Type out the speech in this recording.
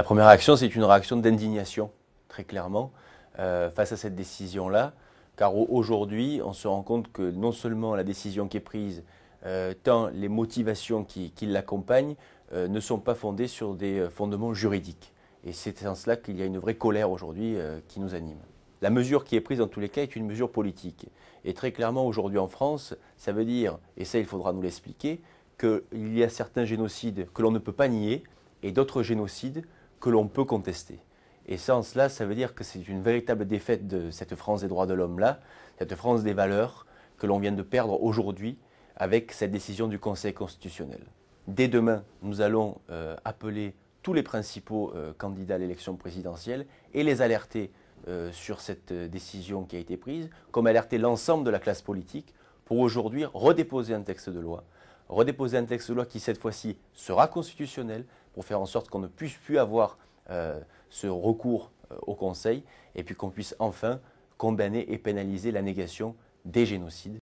La première réaction, c'est une réaction d'indignation, très clairement, face à cette décision-là, car aujourd'hui, on se rend compte que non seulement la décision qui est prise, tant les motivations qui l'accompagnent, ne sont pas fondées sur des fondements juridiques. Et c'est en cela qu'il y a une vraie colère aujourd'hui qui nous anime. La mesure qui est prise dans tous les cas est une mesure politique. Et très clairement, aujourd'hui en France, ça veut dire, et ça il faudra nous l'expliquer, qu'il y a certains génocides que l'on ne peut pas nier et d'autres génocides que l'on peut contester. Et ça, en cela, ça veut dire que c'est une véritable défaite de cette France des droits de l'homme-là, cette France des valeurs que l'on vient de perdre aujourd'hui avec cette décision du Conseil constitutionnel. Dès demain, nous allons appeler tous les principaux candidats à l'élection présidentielle et les alerter sur cette décision qui a été prise, comme alerter l'ensemble de la classe politique pour aujourd'hui redéposer un texte de loi, qui cette fois-ci sera constitutionnel pour faire en sorte qu'on ne puisse plus avoir ce recours au Conseil et puis qu'on puisse enfin condamner et pénaliser la négation des génocides.